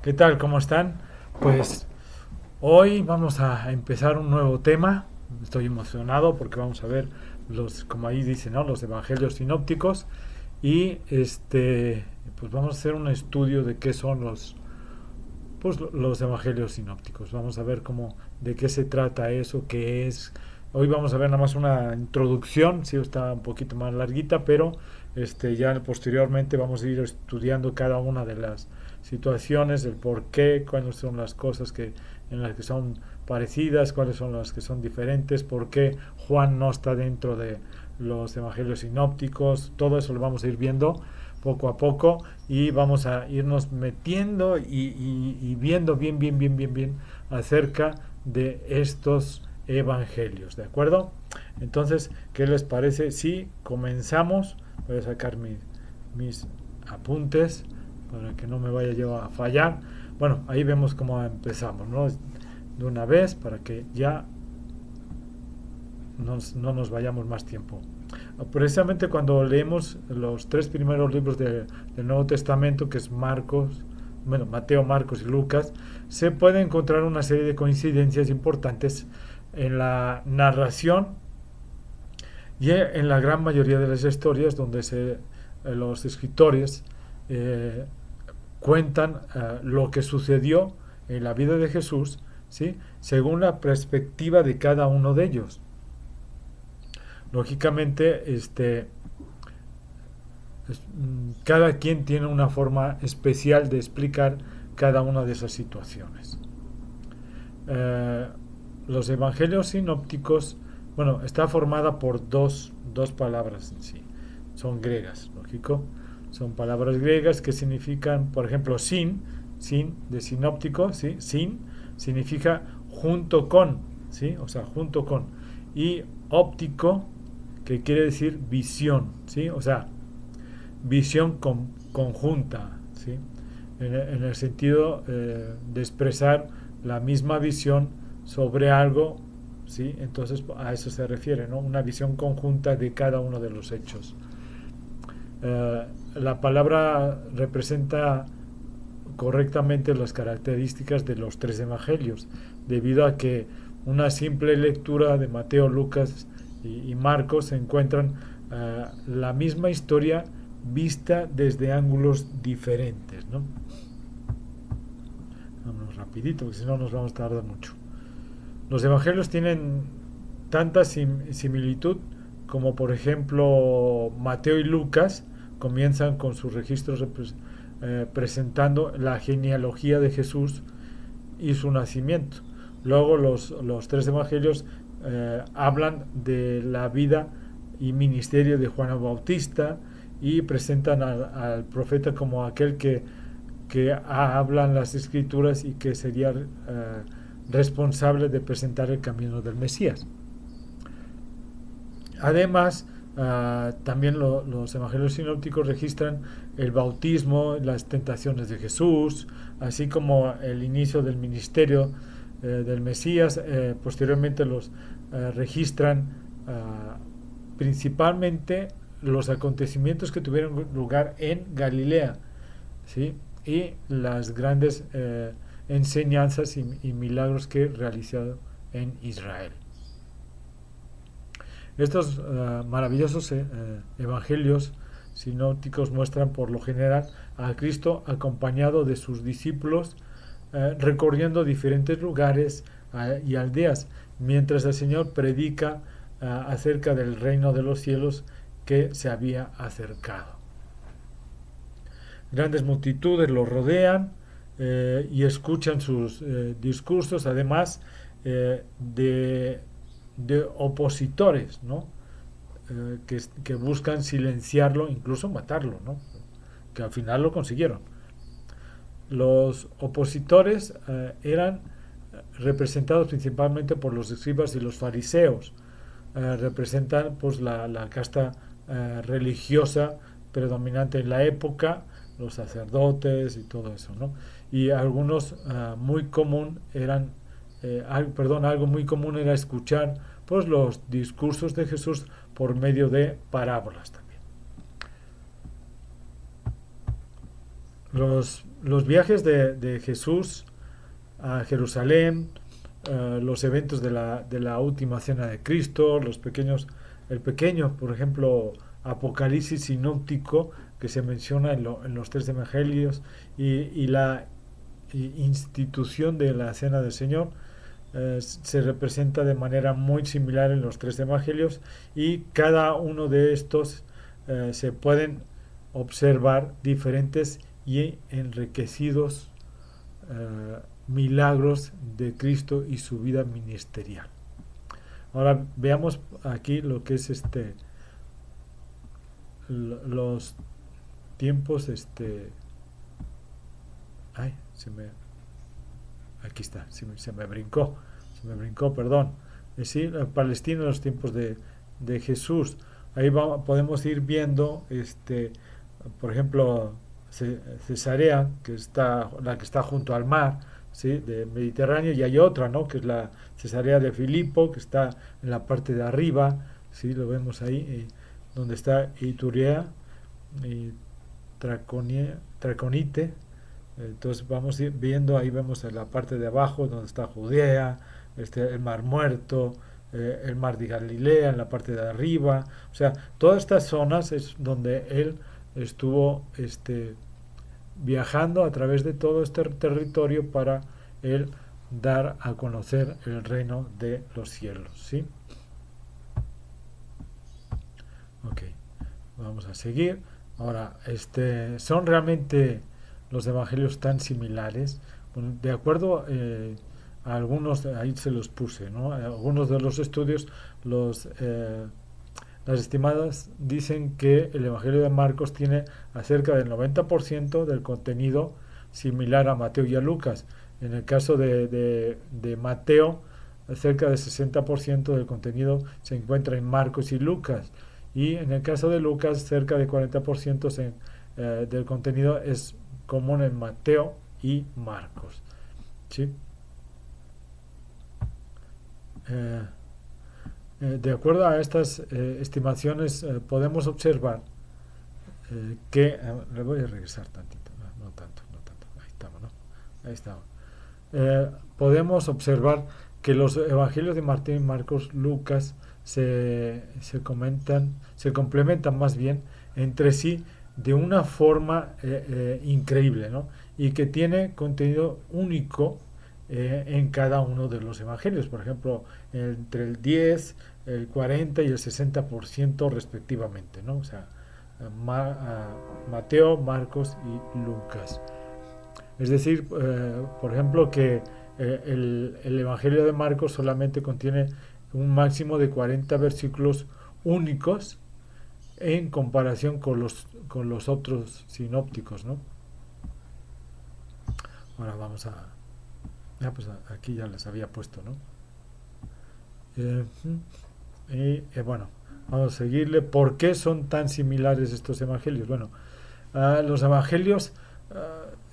¿Qué tal? ¿Cómo están? Pues hoy vamos a empezar un nuevo tema. Estoy emocionado porque vamos a ver como ahí dice, ¿no? Los evangelios sinópticos y pues vamos a hacer un estudio de qué son los evangelios sinópticos. Vamos a ver de qué se trata eso, qué es. Hoy vamos a ver nada más una introducción, sí está un poquito más larguita, pero ya posteriormente vamos a ir estudiando cada una de las situaciones, el por qué, cuáles son las cosas en las que son parecidas, cuáles son las que son diferentes, por qué Juan no está dentro de los evangelios sinópticos, todo eso lo vamos a ir viendo poco a poco y vamos a irnos metiendo y viendo bien acerca de estos evangelios, ¿de acuerdo? Entonces, ¿qué les parece si comenzamos? Voy a sacar mis apuntes para que no me vaya yo a fallar. Bueno, ahí vemos cómo empezamos, ¿no? De una vez para que ya no nos vayamos más tiempo. Precisamente cuando leemos los tres primeros libros del Nuevo Testamento, que es Mateo, Marcos y Lucas, se puede encontrar una serie de coincidencias importantes en la narración y en la gran mayoría de las historias donde los escritores eh, cuentan lo que sucedió en la vida de Jesús, ¿sí? Según la perspectiva de cada uno de ellos. Lógicamente, cada quien tiene una forma especial de explicar cada una de esas situaciones. Eh, los evangelios sinópticos, bueno, está formada por dos palabras en sí. Son griegas, lógico. Son palabras griegas que significan, por ejemplo, sin de sinóptico, ¿sí? Sin significa junto con, ¿sí? O sea, junto con. Y óptico, que quiere decir visión, ¿sí? O sea, visión conjunta, ¿sí? En el sentido de expresar la misma visión sobre algo, ¿sí? Entonces a eso se refiere, ¿no? Una visión conjunta de cada uno de los hechos. La palabra representa correctamente las características de los tres evangelios, debido a que una simple lectura de Mateo, Lucas y Marcos se encuentran la misma historia vista desde ángulos diferentes, ¿no? Vamos rapidito, porque si no nos vamos a tardar mucho. Los evangelios tienen tanta similitud como, por ejemplo, Mateo y Lucas comienzan con sus registros presentando la genealogía de Jesús y su nacimiento. Luego los tres evangelios hablan de la vida y ministerio de Juan el Bautista y presentan al profeta como aquel que hablan las escrituras y que sería responsable de presentar el camino del Mesías. Además, también los evangelios sinópticos registran el bautismo, las tentaciones de Jesús, así como el inicio del ministerio del Mesías. Posteriormente los registran principalmente los acontecimientos que tuvieron lugar en Galilea, ¿sí? Y las grandes enseñanzas y milagros que realizó en Israel. Estos maravillosos evangelios sinópticos muestran por lo general a Cristo acompañado de sus discípulos recorriendo diferentes lugares y aldeas, mientras el Señor predica acerca del reino de los cielos que se había acercado. Grandes multitudes lo rodean y escuchan sus discursos, además de opositores, ¿no? Que buscan silenciarlo, incluso matarlo, ¿no? Que al final lo consiguieron. Los opositores eran representados principalmente por los escribas y los fariseos. Representan pues la casta religiosa predominante en la época, los sacerdotes y todo eso, ¿no? Y algunos algo muy común era escuchar pues los discursos de Jesús por medio de parábolas también. Los los viajes de Jesús a Jerusalén, los eventos de la última cena de Cristo, el pequeño, por ejemplo, Apocalipsis sinóptico que se menciona en los tres evangelios y la institución de la cena del Señor se representa de manera muy similar en los tres evangelios y cada uno de estos se pueden observar diferentes y enriquecidos milagros de Cristo y su vida ministerial. Ahora veamos aquí lo que es los tiempos ay, aquí está, se me brincó, perdón. Es decir, Palestina en los tiempos de Jesús. Ahí podemos ir viendo, por ejemplo, Cesarea, la que está junto al mar, ¿sí? De Mediterráneo, y hay otra, ¿no? Que es la Cesarea de Filipo, que está en la parte de arriba, ¿sí? Lo vemos ahí, donde está Iturea y Traconite. Entonces vamos viendo, ahí vemos en la parte de abajo donde está Judea, el Mar Muerto, el Mar de Galilea en la parte de arriba. O sea, todas estas zonas es donde él estuvo viajando a través de todo este territorio para él dar a conocer el reino de los cielos, ¿sí? Ok, vamos a seguir. Ahora, son realmente los evangelios tan similares. Bueno, de acuerdo a algunos, ahí se los puse, ¿no? Algunos de los estudios, las estimadas dicen que el Evangelio de Marcos tiene acerca del 90% del contenido similar a Mateo y a Lucas. En el caso de Mateo, cerca del 60% del contenido se encuentra en Marcos y Lucas. Y en el caso de Lucas, cerca del 40% del contenido es común en Mateo y Marcos. ¿Sí? De acuerdo a estas estimaciones, podemos observar que... le voy a regresar tantito, no tanto, ahí estamos, ¿no? Ahí estamos. Podemos observar que los evangelios de Mateo y Marcos, Lucas, se complementan más bien entre sí de una forma increíble, ¿no? Y que tiene contenido único en cada uno de los evangelios. Por ejemplo, entre el 10, el 40 y el 60% respectivamente, ¿no? O sea, Mateo, Marcos y Lucas. Es decir, por ejemplo, que el Evangelio de Marcos solamente contiene un máximo de 40 versículos únicos en comparación con los otros sinópticos, ¿no? Ahora vamos a... pues aquí ya les había puesto, ¿no? Bueno, vamos a seguirle. ¿Por qué son tan similares estos evangelios? Bueno, los evangelios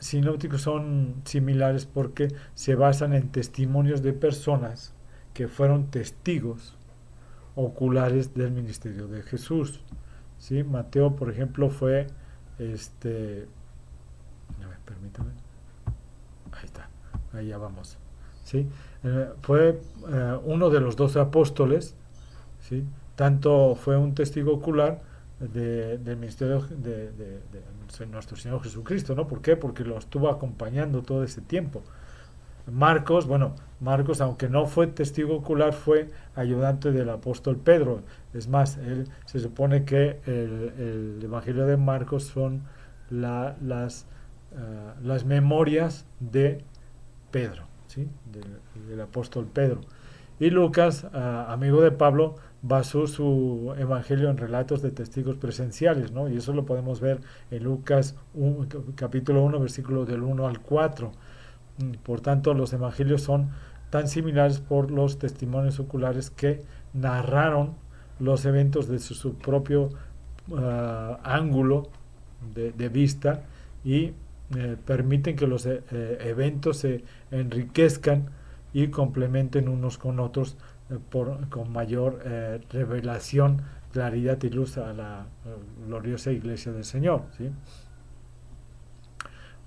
sinópticos son similares porque se basan en testimonios de personas que fueron testigos oculares del ministerio de Jesús. ¿Sí? Mateo, por ejemplo, fue permítame. Ahí está, ahí ya vamos. ¿Sí? Fue uno de los 12 apóstoles, ¿sí? Tanto fue un testigo ocular del ministerio de nuestro Señor Jesucristo, ¿no? ¿Por qué? Porque lo estuvo acompañando todo ese tiempo. Marcos, aunque no fue testigo ocular, fue ayudante del apóstol Pedro. Es más, él se supone que el Evangelio de Marcos son las memorias de Pedro, ¿sí? del apóstol Pedro. Y Lucas, amigo de Pablo, basó su evangelio en relatos de testigos presenciales, ¿no? Y eso lo podemos ver en Lucas capítulo 1, versículo del 1 al 4. Por tanto, los evangelios son tan similares por los testimonios oculares que narraron los eventos desde su propio ángulo de vista y permiten que los eventos se enriquezcan y complementen unos con otros con mayor revelación, claridad y luz a la gloriosa iglesia del Señor, ¿sí?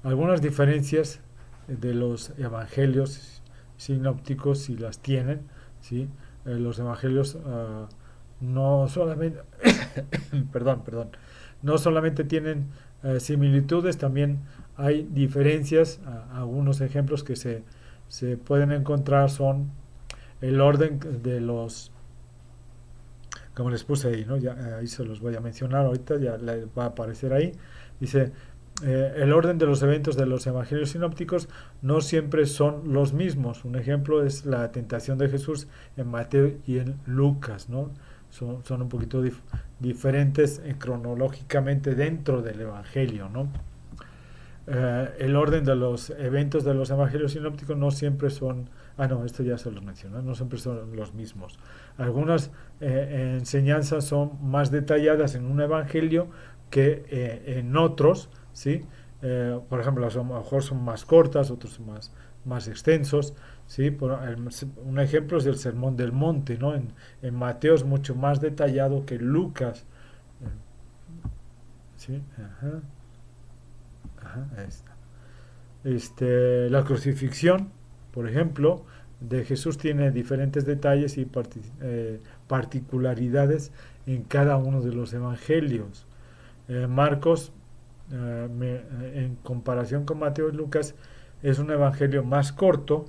algunas diferencias de los evangelios sinópticos, si las tienen, ¿sí? Los evangelios no solamente, perdón, no solamente tienen similitudes, también hay diferencias. Algunos ejemplos que se pueden encontrar son el orden de los, como les puse ahí, ¿no? Ya, ahí se los voy a mencionar ahorita, ya va a aparecer ahí. Dice, el orden de los eventos de los evangelios sinópticos no siempre son los mismos. Un ejemplo es la tentación de Jesús en Mateo y en Lucas, ¿no? Son un poquito diferentes cronológicamente dentro del evangelio, ¿no? El orden de los eventos de los evangelios sinópticos no siempre son, no, esto ya se los mencioné, no siempre son los mismos. Algunas enseñanzas son más detalladas en un evangelio que en otros, ¿sí? Por ejemplo, a lo mejor son más cortas, otros son más extensos, ¿sí? Un ejemplo es el Sermón del Monte, ¿no? En Mateo es mucho más detallado que Lucas, ¿sí? Ajá. Ajá, ahí está. La crucifixión, por ejemplo, de Jesús tiene diferentes detalles y particularidades en cada uno de los evangelios. Marcos, en comparación con Mateo y Lucas, es un evangelio más corto,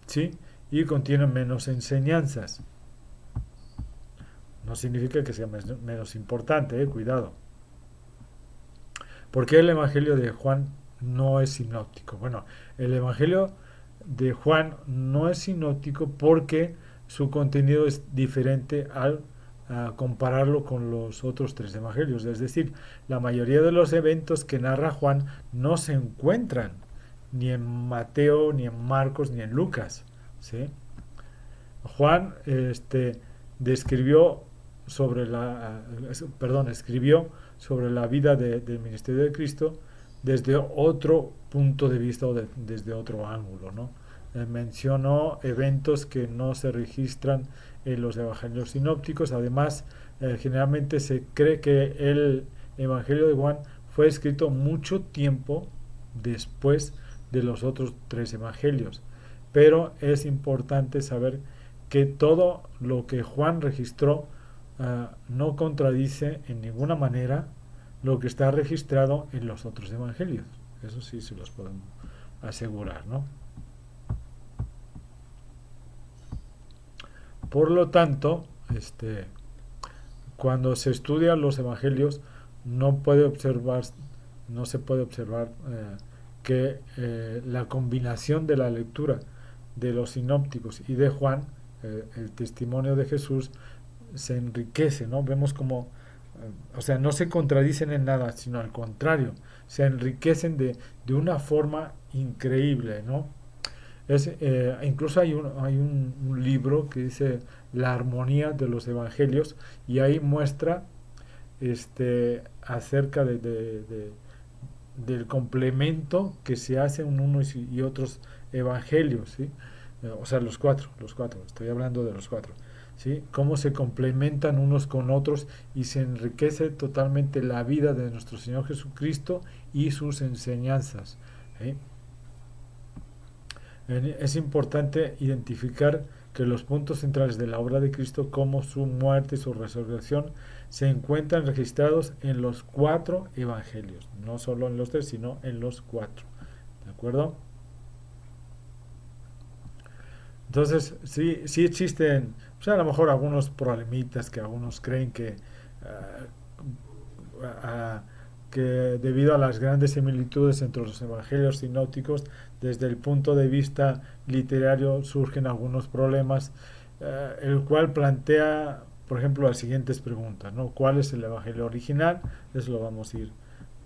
¿sí? Y contiene menos enseñanzas. No significa que sea menos importante, cuidado. ¿Por qué el evangelio de Juan no es sinóptico? Bueno, el evangelio de Juan no es sinóptico porque su contenido es diferente al compararlo con los otros tres evangelios. Es decir, la mayoría de los eventos que narra Juan no se encuentran ni en Mateo, ni en Marcos, ni en Lucas, ¿sí? Juan describió sobre escribió sobre la vida del ministerio de Cristo desde otro punto de vista o desde otro ángulo, ¿no? Mencionó eventos que no se registran en los evangelios sinópticos. Además, generalmente se cree que el evangelio de Juan fue escrito mucho tiempo después de los otros tres evangelios. Pero es importante saber que todo lo que Juan registró no contradice en ninguna manera lo que está registrado en los otros evangelios. Eso sí se los podemos asegurar, ¿no? Por lo tanto, cuando se estudian los evangelios no se puede observar que la combinación de la lectura de los sinópticos y de Juan, el testimonio de Jesús, se enriquece, ¿no? Vemos como, o sea, no se contradicen en nada, sino al contrario, se enriquecen de una forma increíble, ¿no? Incluso hay un libro que dice La armonía de los evangelios, y ahí muestra acerca del complemento que se hace en unos y otros evangelios, ¿sí? O sea, los cuatro, estoy hablando de los cuatro, ¿sí? Cómo se complementan unos con otros y se enriquece totalmente la vida de nuestro Señor Jesucristo y sus enseñanzas, ¿sí? Es importante identificar que los puntos centrales de la obra de Cristo, como su muerte y su resurrección, se encuentran registrados en los cuatro evangelios, no solo en los tres, sino en los cuatro, ¿de acuerdo? Entonces, sí existen, pues a lo mejor algunos problemitas que algunos creen uh, que debido a las grandes similitudes entre los evangelios sinópticos, desde el punto de vista literario surgen algunos problemas, el cual plantea, por ejemplo, las siguientes preguntas, ¿no? ¿Cuál es el evangelio original? Eso lo vamos a ir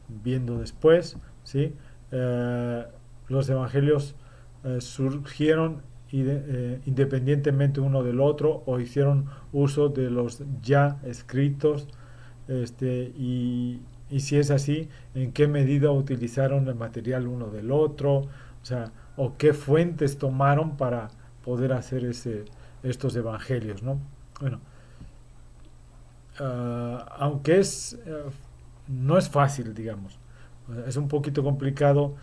viendo después, ¿sí? Los evangelios surgieron independientemente uno del otro o hicieron uso de los ya escritos, y si es así, en qué medida utilizaron el material uno del otro, o sea, o qué fuentes tomaron para poder hacer estos evangelios, ¿no? Bueno, aunque no es fácil, digamos, es un poquito complicado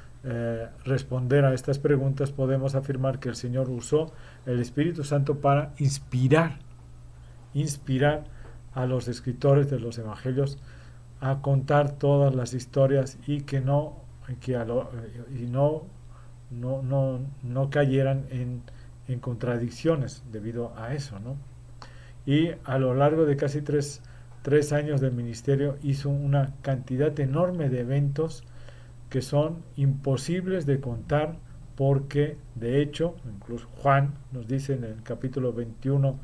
responder a estas preguntas, podemos afirmar que el Señor usó el Espíritu Santo para inspirar a los escritores de los evangelios a contar todas las historias y que no cayeran en contradicciones debido a eso, ¿no? Y a lo largo de casi tres años de ministerio hizo una cantidad enorme de eventos que son imposibles de contar, porque de hecho incluso Juan nos dice en el capítulo 21,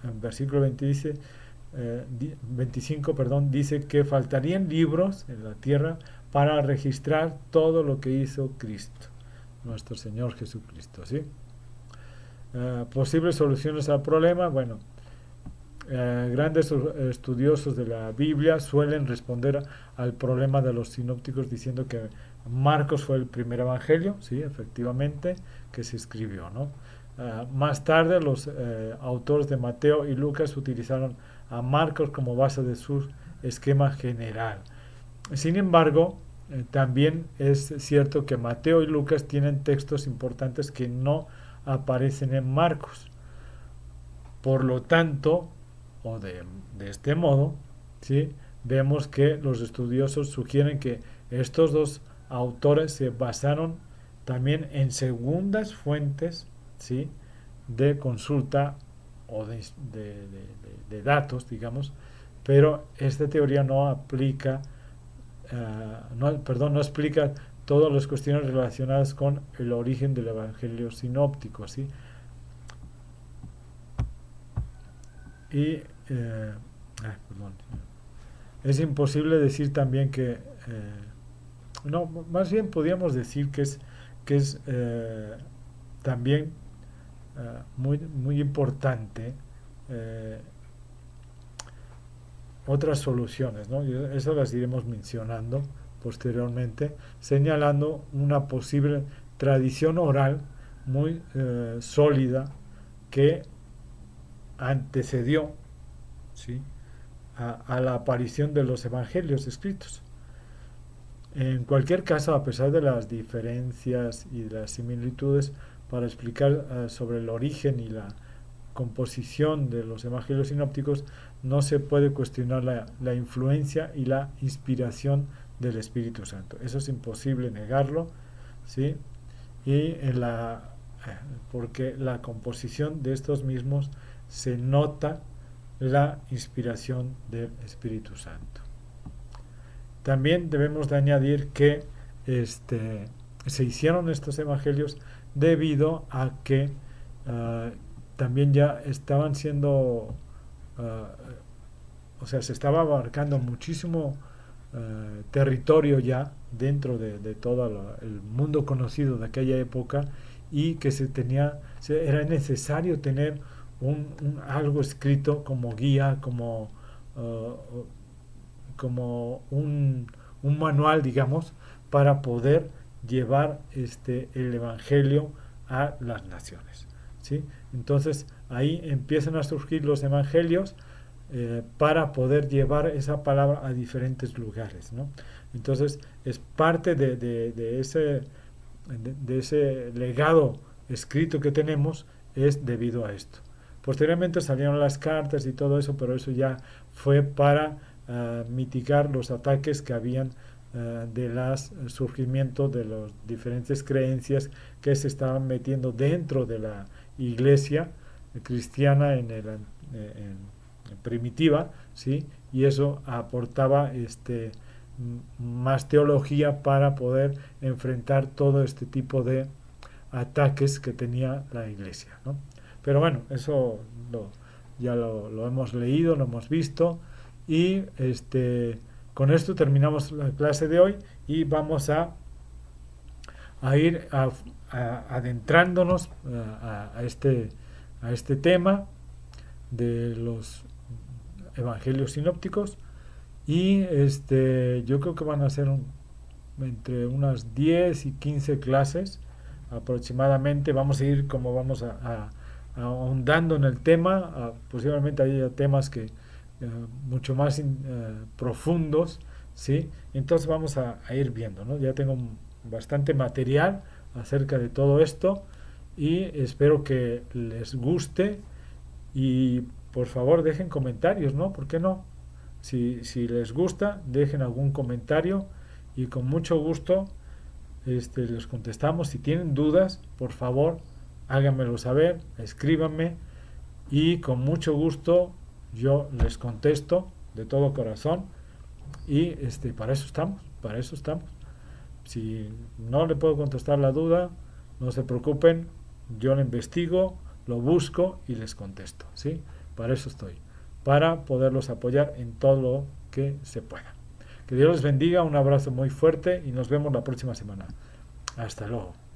en versículo 25, perdón, dice que faltarían libros en la tierra para registrar todo lo que hizo Cristo, nuestro Señor Jesucristo, ¿sí? Posibles soluciones al problema. Bueno, grandes estudiosos de la Biblia suelen responder al problema de los sinópticos diciendo que Marcos fue el primer evangelio, sí, efectivamente, que se escribió, ¿no? Más tarde los autores de Mateo y Lucas utilizaron a Marcos como base de su esquema general. Sin embargo, también es cierto que Mateo y Lucas tienen textos importantes que no aparecen en Marcos. Por lo tanto, o de este modo, ¿sí?, vemos que los estudiosos sugieren que estos dos autores se basaron también en segundas fuentes, ¿sí?, de consulta o de datos, digamos, pero esta teoría no explica todas las cuestiones relacionadas con el origen del evangelio sinóptico, ¿sí? Y es imposible decir también que no, más bien podríamos decir que es también muy importante otras soluciones, ¿no? Y eso las iremos mencionando posteriormente, señalando una posible tradición oral muy sólida que antecedió, ¿sí?, a la aparición de los evangelios escritos. En cualquier caso, a pesar de las diferencias y de las similitudes, para explicar sobre el origen y la composición de los evangelios sinópticos, no se puede cuestionar la influencia y la inspiración del Espíritu Santo. Eso es imposible negarlo, ¿sí? Y porque la composición de estos mismos se nota la inspiración del Espíritu Santo. También debemos de añadir que se hicieron estos evangelios debido a que también ya estaban siendo, se estaba abarcando muchísimo territorio ya dentro de todo el mundo conocido de aquella época, y que era necesario tener algo escrito como guía, como un manual, digamos, para poder llevar el evangelio a las naciones, ¿sí? Entonces ahí empiezan a surgir los evangelios para poder llevar esa palabra a diferentes lugares, ¿no? Entonces es parte de ese legado escrito que tenemos, es debido a esto. Posteriormente salieron las cartas y todo eso, pero eso ya fue para mitigar los ataques que habían del surgimiento de las diferentes creencias que se estaban metiendo dentro de la iglesia cristiana en primitiva, ¿sí? Y eso aportaba más teología para poder enfrentar todo este tipo de ataques que tenía la iglesia, ¿no? Pero bueno, eso ya lo hemos leído, lo hemos visto, y con esto terminamos la clase de hoy y vamos a ir adentrándonos a este tema de los evangelios sinópticos, y yo creo que van a ser entre unas 10 y 15 clases aproximadamente. Vamos a ir como vamos ahondando en el tema, posiblemente haya temas que mucho más profundos, ¿sí? Entonces vamos a ir viendo, ¿no? Ya tengo bastante material acerca de todo esto y espero que les guste y por favor dejen comentarios, ¿no? ¿Por qué no? Si les gusta, dejen algún comentario y con mucho gusto les contestamos. Si tienen dudas, por favor, háganmelo saber, escríbanme y con mucho gusto yo les contesto de todo corazón y para eso estamos, para eso estamos. Si no le puedo contestar la duda, no se preocupen, yo lo investigo, lo busco y les contesto, ¿sí? Para eso estoy, para poderlos apoyar en todo lo que se pueda. Que Dios les bendiga, un abrazo muy fuerte y nos vemos la próxima semana. Hasta luego.